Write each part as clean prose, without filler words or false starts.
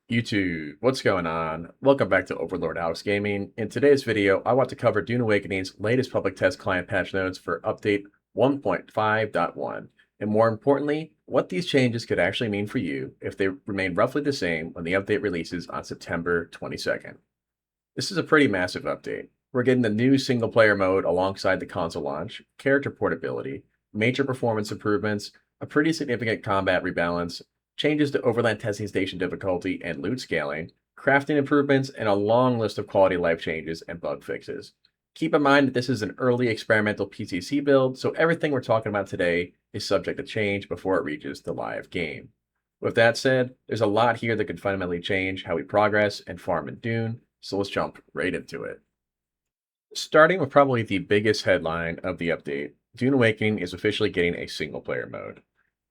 YouTube, what's going on? Welcome back to Overlord House Gaming. In today's video, I want to cover Dune Awakening's latest public test client patch notes for update 1.5.1, and more importantly, what these changes could actually mean for you if they remain roughly the same when the update releases on September 22nd. This is a pretty massive update. We're getting the new single player mode alongside the console launch, character portability, major performance improvements, a pretty significant combat rebalance, changes to Overland Testing Station difficulty and loot scaling, crafting improvements, and a long list of quality of life changes and bug fixes. Keep in mind that this is an early experimental PCC build, so everything we're talking about today is subject to change before it reaches the live game. With that said, there's a lot here that could fundamentally change how we progress and farm in Dune, so let's jump right into it. Starting with probably the biggest headline of the update, Dune Awakening is officially getting a single player mode.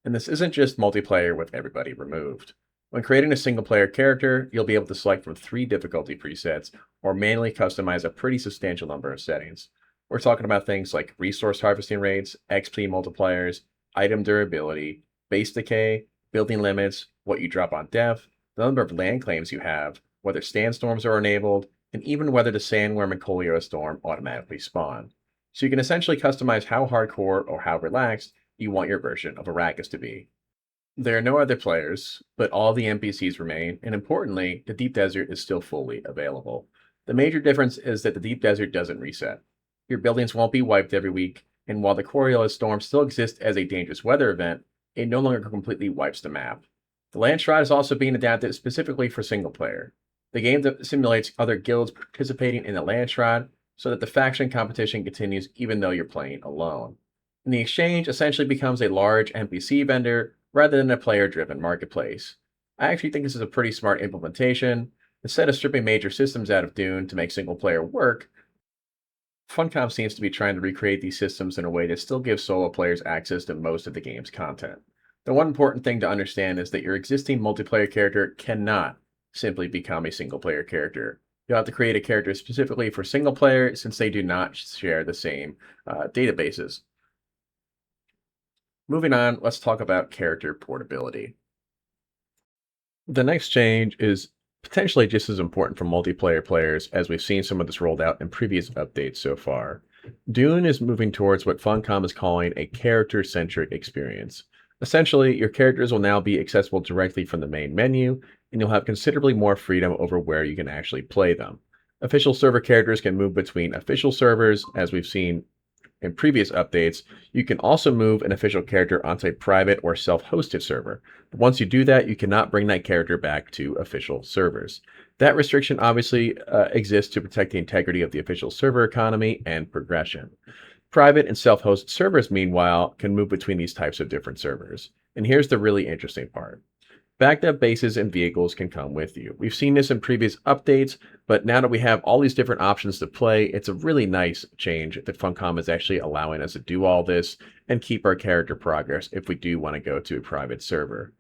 And this isn't just multiplayer with everybody removed. When creating a single player character, you'll be able to select from 3 difficulty presets or manually customize a pretty substantial number of settings. We're talking about things like resource harvesting rates, XP multipliers, item durability, base decay, building limits, what you drop on death, the number of land claims you have, whether sandstorms are enabled, and even whether the sandworm and Colio storm automatically spawn. So you can essentially customize how hardcore or how relaxed you want your version of Arrakis to be. There are no other players, but all the NPCs remain, and importantly, the Deep Desert is still fully available. The major difference is that the Deep Desert doesn't reset. Your buildings won't be wiped every week, and while the Coriolis storm still exists as a dangerous weather event, it no longer completely wipes the map. The Land Shroud is also being adapted specifically for single player. The game simulates other guilds participating in the Land Shroud so that the faction competition continues even though you're playing alone. And the exchange essentially becomes a large NPC vendor rather than a player-driven marketplace. I actually think this is a pretty smart implementation. Instead of stripping major systems out of Dune to make single-player work, Funcom seems to be trying to recreate these systems in a way that still gives solo players access to most of the game's content. The one important thing to understand is that your existing multiplayer character cannot simply become a single-player character. You'll have to create a character specifically for single player since they do not share the same databases. Moving on, let's talk about character portability. The next change is potentially just as important for multiplayer players as we've seen some of this rolled out in previous updates so far. Dune is moving towards what Funcom is calling a character-centric experience. Essentially, your characters will now be accessible directly from the main menu, and you'll have considerably more freedom over where you can actually play them. Official server characters can move between official servers, as we've seen in previous updates. You can also move an official character onto a private or self-hosted server. But once you do that, you cannot bring that character back to official servers. That restriction obviously exists to protect the integrity of the official server economy and progression. Private and self-hosted servers, meanwhile, can move between these types of different servers. And here's the really interesting part. Backed up bases and vehicles can come with you. We've seen this in previous updates, but now that we have all these different options to play, it's a really nice change that Funcom is actually allowing us to do all this and keep our character progress if we do want to go to a private server.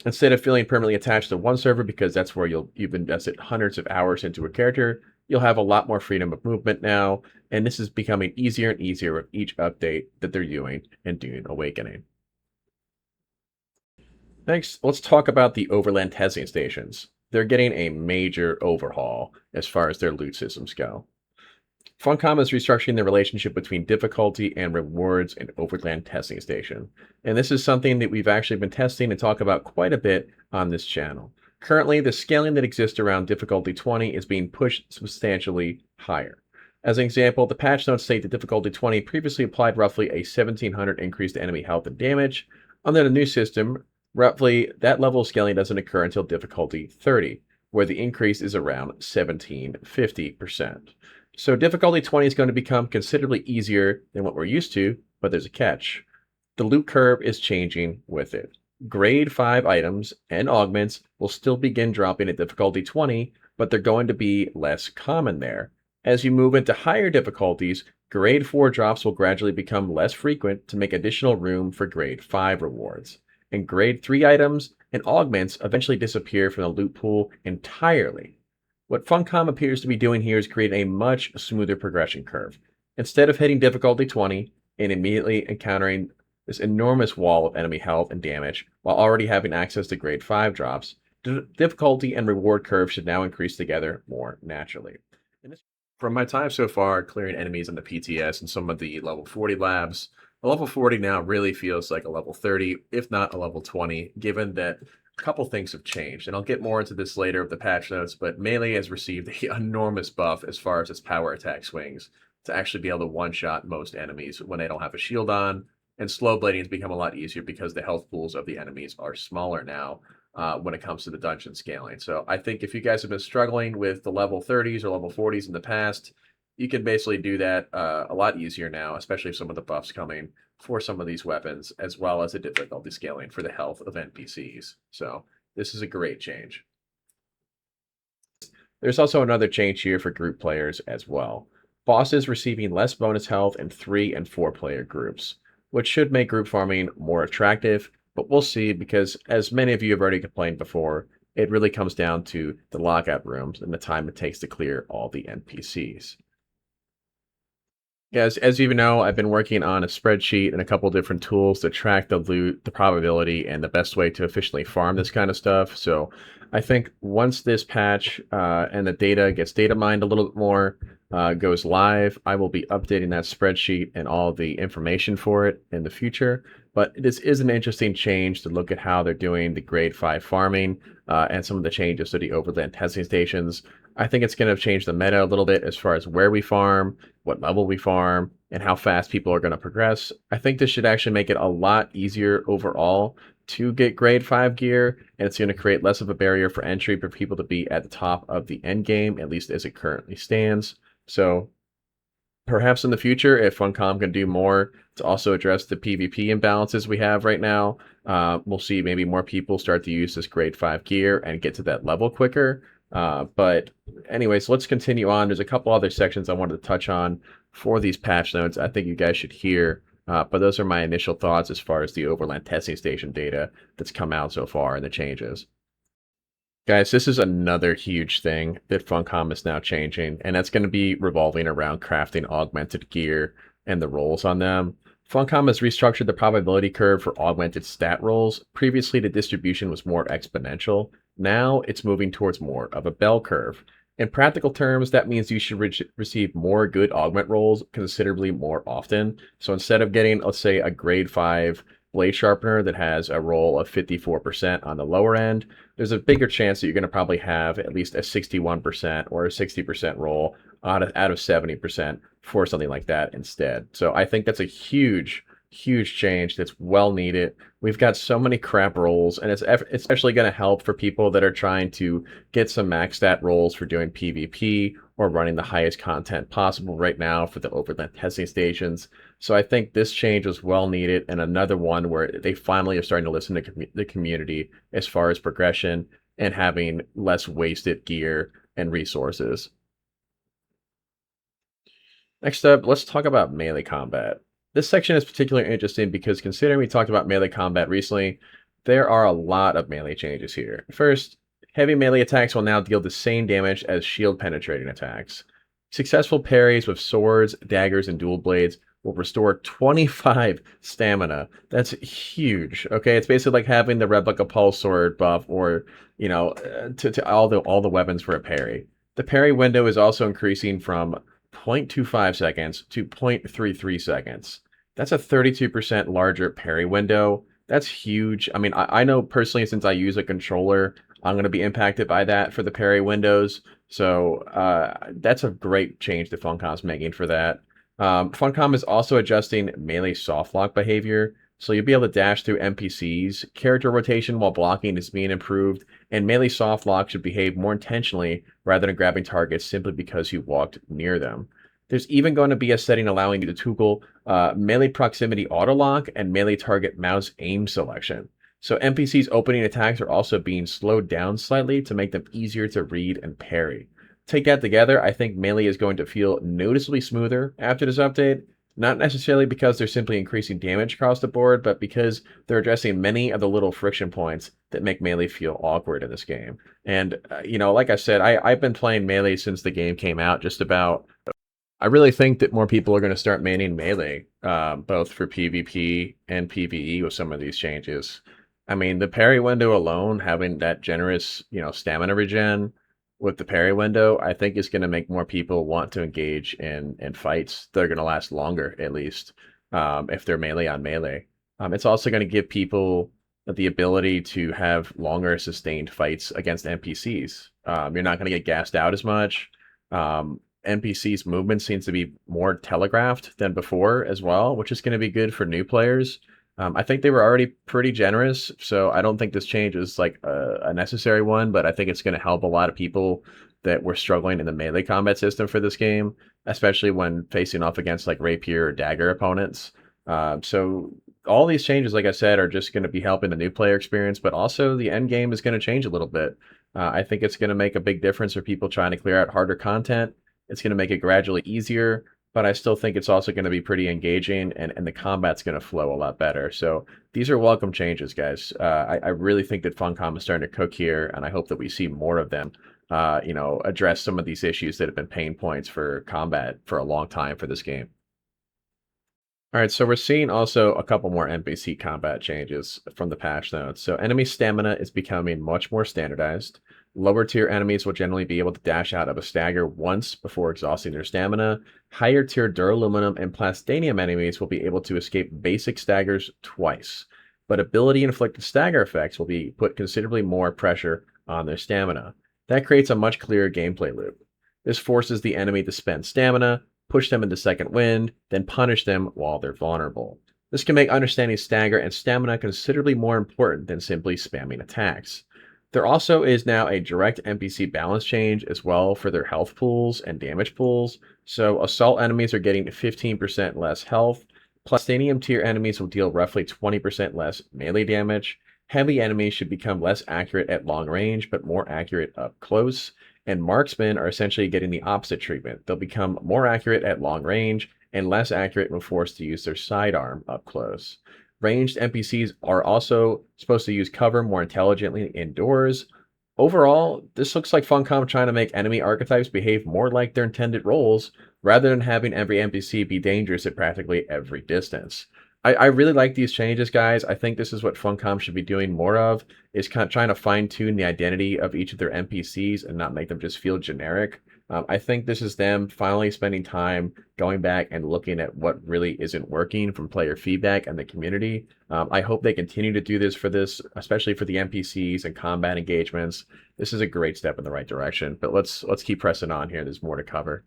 Instead of feeling permanently attached to one server because that's where you've invested hundreds of hours into a character, you'll have a lot more freedom of movement now, and this is becoming easier and easier with each update that they're doing in Dune Awakening. Next, let's talk about the Overland Testing Stations. They're getting a major overhaul as far as their loot systems go. Funcom is restructuring the relationship between difficulty and rewards in Overland Testing Station. And this is something that we've actually been testing and talk about quite a bit on this channel. Currently, the scaling that exists around difficulty 20 is being pushed substantially higher. As an example, the patch notes state that difficulty 20 previously applied roughly a 1700 increase to enemy health and damage. Under the new system, roughly, that level of scaling doesn't occur until difficulty 30, where the increase is around 1750%. So difficulty 20 is going to become considerably easier than what we're used to, but there's a catch. The loot curve is changing with it. Grade 5 items and augments will still begin dropping at difficulty 20, but they're going to be less common there. As you move into higher difficulties, grade 4 drops will gradually become less frequent to make additional room for grade 5 rewards. And grade 3 items and augments eventually disappear from the loot pool entirely. What Funcom appears to be doing here is creating a much smoother progression curve. Instead of hitting difficulty 20 and immediately encountering this enormous wall of enemy health and damage while already having access to grade 5 drops, Difficulty and reward curves should now increase together more naturally. And this, from my time so far clearing enemies in the PTS and some of the level 40 labs, a level 40 now really feels like a level 30, if not a level 20, given that a couple things have changed. And I'll get more into this later with the patch notes, but Melee has received an enormous buff as far as its power attack swings to actually be able to one-shot most enemies when they don't have a shield on. And slow blading has become a lot easier because the health pools of the enemies are smaller now when it comes to the dungeon scaling. So I think if you guys have been struggling with the level 30s or level 40s in the past, you can basically do that a lot easier now, especially if some of the buffs coming for some of these weapons, as well as the difficulty scaling for the health of NPCs. So this is a great change. There's also another change here for group players as well. Bosses receiving less bonus health in 3 and 4 player groups, which should make group farming more attractive, but we'll see because as many of you have already complained before, it really comes down to the lockout rooms and the time it takes to clear all the NPCs. Yeah, as you know, I've been working on a spreadsheet and a couple different tools to track the loot, the probability, and the best way to efficiently farm this kind of stuff. So I think once this patch and the data gets data mined a little bit more, goes live, I will be updating that spreadsheet and all the information for it in the future. But this is an interesting change to look at how they're doing the grade 5 farming and some of the changes to the Overland Testing Stations. I think it's going to change the meta a little bit as far as where we farm, what level we farm, and how fast people are going to progress. I think this should actually make it a lot easier overall to get grade 5 gear, and it's going to create less of a barrier for entry for people to be at the top of the end game, at least as it currently stands. So perhaps in the future, if Funcom can do more to also address the PvP imbalances we have right now, we'll see maybe more people start to use this grade 5 gear and get to that level quicker. But anyways, let's continue on. There's a couple other sections I wanted to touch on for these patch notes I think you guys should hear. But those are my initial thoughts as far as the Overland Testing Station data that's come out so far and the changes. Guys, this is another huge thing that Funcom is now changing, and that's going to be revolving around crafting augmented gear and the rolls on them. Funcom has restructured the probability curve for augmented stat rolls. Previously, the distribution was more exponential. Now it's moving towards more of a bell curve. In practical terms, that means you should receive more good augment rolls considerably more often. So instead of getting, let's say, a grade 5 blade sharpener that has a roll of 54% on the lower end, there's a bigger chance that you're going to probably have at least a 61% or a 60% roll out of 70% for something like that instead. So I think that's a huge change that's well needed. We've got so many crap rolls, and it's especially going to help for people that are trying to get some max stat rolls for doing PvP or running the highest content possible right now for the Overland Testing Stations. So I think this change was well needed, and another one where they finally are starting to listen to the community as far as progression and having less wasted gear and resources. Next up, let's talk about melee combat. This section is particularly interesting because considering we talked about melee combat recently, there are a lot of melee changes here. First, heavy melee attacks will now deal the same damage as shield penetrating attacks. Successful parries with swords, daggers, and dual blades will restore 25 stamina. That's huge. Okay, it's basically like having the replica pulse sword buff, or to all the weapons for a parry. The parry window is also increasing from 0.25 seconds to 0.33 seconds. That's a 32% larger parry window. That's huge. I mean, I know personally, since I use a controller, I'm going to be impacted by that for the parry windows. So that's a great change that Funcom's making for that. Funcom is also adjusting melee soft lock behavior. So you'll be able to dash through NPCs. Character rotation while blocking is being improved, and melee soft lock should behave more intentionally rather than grabbing targets simply because you walked near them. There's even going to be a setting allowing you to toggle melee proximity auto lock and melee target mouse aim selection. So NPCs opening attacks are also being slowed down slightly to make them easier to read and parry. Take that together, I think melee is going to feel noticeably smoother after this update. Not necessarily because they're simply increasing damage across the board, but because they're addressing many of the little friction points that make melee feel awkward in this game. And, like I said, I've been playing melee since the game came out, just about. I really think that more people are going to start maining melee, both for PvP and PvE with some of these changes. I mean, the parry window alone, having that generous, stamina regen with the parry window, I think is going to make more people want to engage in fights. They're going to last longer, at least, if they're melee on melee. It's also going to give people the ability to have longer sustained fights against NPCs. You're not going to get gassed out as much. NPCs' movement seems to be more telegraphed than before as well, which is going to be good for new players. I think they were already pretty generous, so I don't think this change is like a necessary one, but I think it's going to help a lot of people that were struggling in the melee combat system for this game, especially when facing off against like rapier or dagger opponents. So all these changes, like I said, are just going to be helping the new player experience, but also the end game is going to change a little bit. I think it's going to make a big difference for people trying to clear out harder content. It's going to make it gradually easier, but I still think it's also going to be pretty engaging, and the combat's going to flow a lot better. So these are welcome changes, guys. I really think that Funcom is starting to cook here, and I hope that we see more of them, address some of these issues that have been pain points for combat for a long time for this game. All right, so we're seeing also a couple more NPC combat changes from the patch notes. So enemy stamina is becoming much more standardized. Lower tier enemies will generally be able to dash out of a stagger once before exhausting their stamina. Higher tier duraluminum and plastanium enemies will be able to escape basic staggers twice. But ability inflicted stagger effects will be put considerably more pressure on their stamina. That creates a much clearer gameplay loop. This forces the enemy to spend stamina, push them into second wind, then punish them while they're vulnerable. This can make understanding stagger and stamina considerably more important than simply spamming attacks. There also is now a direct NPC balance change as well for their health pools and damage pools. So assault enemies are getting 15% less health. Plastanium tier enemies will deal roughly 20% less melee damage. Heavy enemies should become less accurate at long range, but more accurate up close. And marksmen are essentially getting the opposite treatment. They'll become more accurate at long range and less accurate when forced to use their sidearm up close. Ranged NPCs are also supposed to use cover more intelligently indoors. Overall, this looks like Funcom trying to make enemy archetypes behave more like their intended roles, rather than having every NPC be dangerous at practically every distance. I really like these changes, guys. I think this is what Funcom should be doing more of, is kind of trying to fine-tune the identity of each of their NPCs and not make them just feel generic. I think this is them finally spending time going back and looking at what really isn't working from player feedback and the community. I hope they continue to do this, especially for the NPCs and combat engagements. This is a great step in the right direction, but let's keep pressing on here. There's more to cover.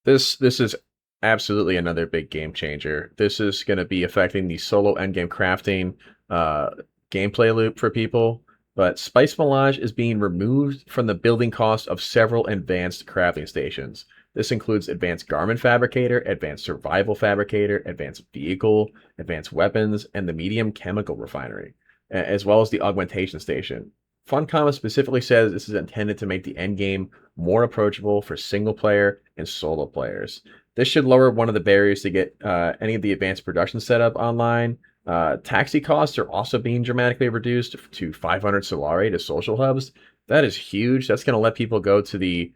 This is absolutely another big game changer. This is going to be affecting the solo endgame crafting uh, gameplay loop for people. But Spice Melange is being removed from the building cost of several advanced crafting stations. This includes Advanced Garment Fabricator, Advanced Survival Fabricator, Advanced Vehicle, Advanced Weapons, and the Medium Chemical Refinery, as well as the Augmentation Station. Funcom specifically says this is intended to make the endgame more approachable for single player and solo players. This should lower one of the barriers to get any of the advanced production setup online. Taxi costs are also being dramatically reduced to 500 Solari to social hubs. That is huge. That's going to let people go to the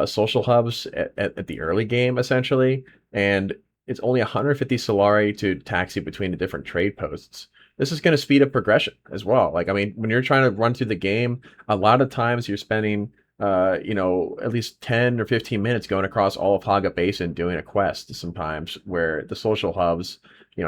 social hubs at the early game, essentially. And it's only 150 Solari to taxi between the different trade posts. This is going to speed up progression as well. Like, I mean, when you're trying to run through the game, a lot of times you're spending at least 10 or 15 minutes going across all of Haga Basin doing a quest sometimes, where the social hubs,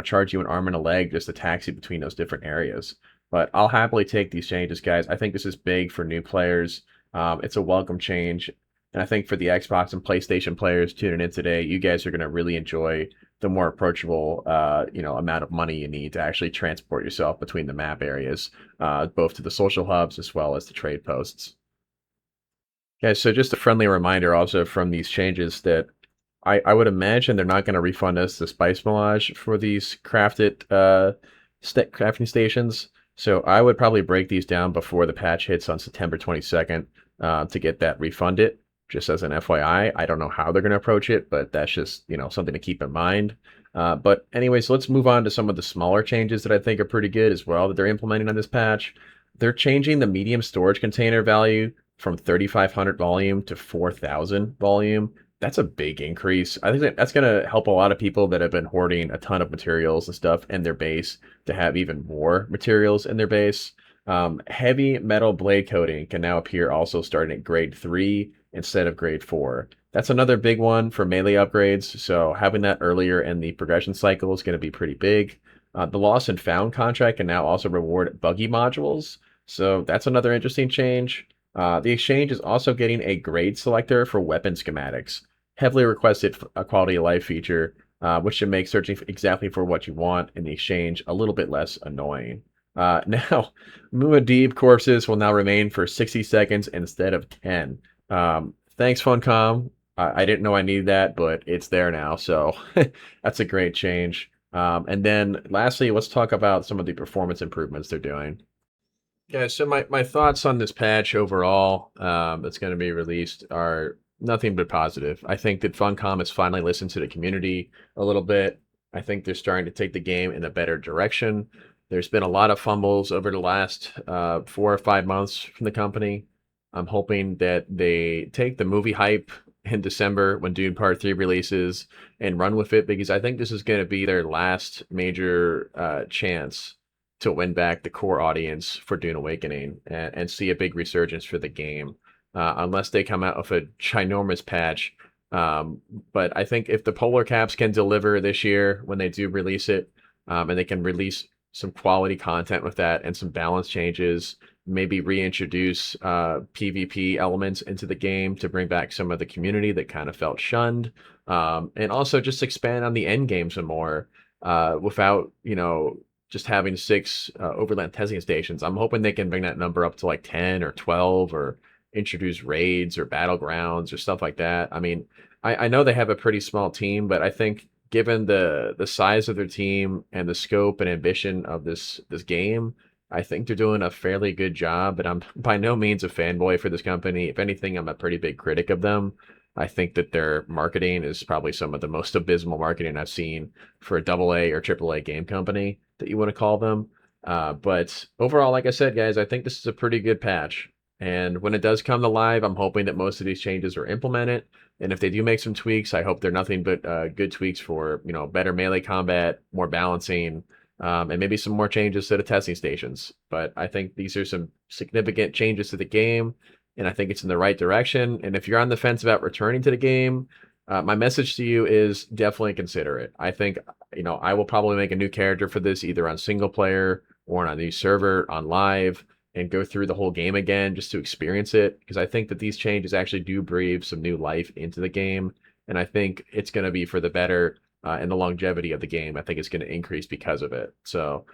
charge you an arm and a leg just to taxi between those different areas. But I'll happily take these changes, guys. I think this is big for new players. It's a welcome change. And I think for the Xbox and PlayStation players tuning in today, you guys are going to really enjoy the more approachable, amount of money you need to actually transport yourself between the map areas, both to the social hubs as well as the trade posts. Yeah, so just a friendly reminder also from these changes that I would imagine they're not going to refund us the Spice Melange for these crafting stations. So I would probably break these down before the patch hits on September 22nd to get that refunded. Just as an FYI, I don't know how they're going to approach it, but that's just something to keep in mind. But anyways, let's move on to some of the smaller changes that I think are pretty good as well that they're implementing on this patch. They're changing the medium storage container value from 3,500 volume to 4,000 volume. That's a big increase. I think that's gonna help a lot of people that have been hoarding a ton of materials and stuff in their base to have even more materials in their base. Heavy metal blade coating can now appear also starting at grade 3 instead of grade 4. That's another big one for melee upgrades. So having that earlier in the progression cycle is going to be pretty big. The lost and found contract can now also reward buggy modules. So that's another interesting change. The exchange is also getting a grade selector for weapon schematics, heavily requested a quality of life feature, which should make searching exactly for what you want in the exchange a little bit less annoying. Now, Muad'Dib courses will now remain for 60 seconds instead of 10. Thanks, Funcom. I didn't know I needed that, but it's there now, so that's a great change. And then lastly, let's talk about some of the performance improvements they're doing. Yeah, so my thoughts on this patch overall that's going to be released are nothing but positive. I think that Funcom has finally listened to the community a little bit. I think they're starting to take the game in a better direction. There's been a lot of fumbles over the last 4 or 5 months from the company. I'm hoping that they take the movie hype in December when Dune Part 3 releases and run with it, because I think this is going to be their last major chance to win back the core audience for Dune Awakening and see a big resurgence for the game, unless they come out with a ginormous patch. But I think if the Polar Caps can deliver this year when they do release it, and they can release some quality content with that and some balance changes, maybe reintroduce PvP elements into the game to bring back some of the community that kind of felt shunned, and also just expand on the end game some more without, just having 6 overland testing stations. I'm hoping they can bring that number up to like 10 or 12 or introduce raids or battlegrounds or stuff like that. I mean, I know they have a pretty small team, but I think given the size of their team and the scope and ambition of this game, I think they're doing a fairly good job. But I'm by no means a fanboy for this company. If anything, I'm a pretty big critic of them. I think that their marketing is probably some of the most abysmal marketing I've seen for a AA or AAA game company that you want to call them. But overall, like I said, guys, I think this is a pretty good patch. And when it does come to live, I'm hoping that most of these changes are implemented. And if they do make some tweaks, I hope they're nothing but good tweaks for, better melee combat, more balancing, and maybe some more changes to the testing stations. But I think these are some significant changes to the game, and I think it's in the right direction. And if you're on the fence about returning to the game, my message to you is definitely consider it. I think, I will probably make a new character for this either on single player or on a new server on live and go through the whole game again just to experience it, because I think that these changes actually do breathe some new life into the game, and I think it's going to be for the better, and the longevity of the game, I think it's going to increase because of it. So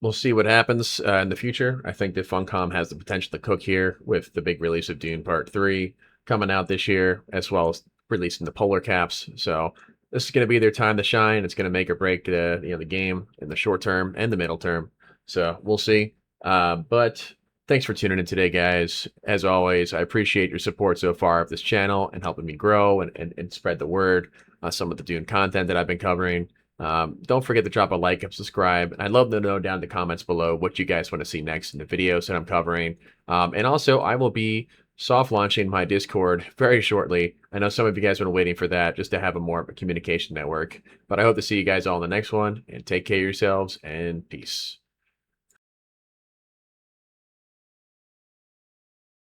we'll see what happens in the future. I think that Funcom has the potential to cook here with the big release of Dune Part 3 coming out this year, as well as releasing the Polar Caps. So this is going to be their time to shine. It's going to make or break the game in the short term and the middle term. So we'll see. But thanks for tuning in today, guys. As always, I appreciate your support so far of this channel and helping me grow and spread the word on some of the Dune content that I've been covering. Don't forget to drop a like and subscribe. I'd love to know down in the comments below what you guys want to see next in the videos that I'm covering. And also, I will be soft launching my Discord very shortly. I know some of you guys have been waiting for that just to have a more communication network. But I hope to see you guys all in the next one. And take care of yourselves and peace.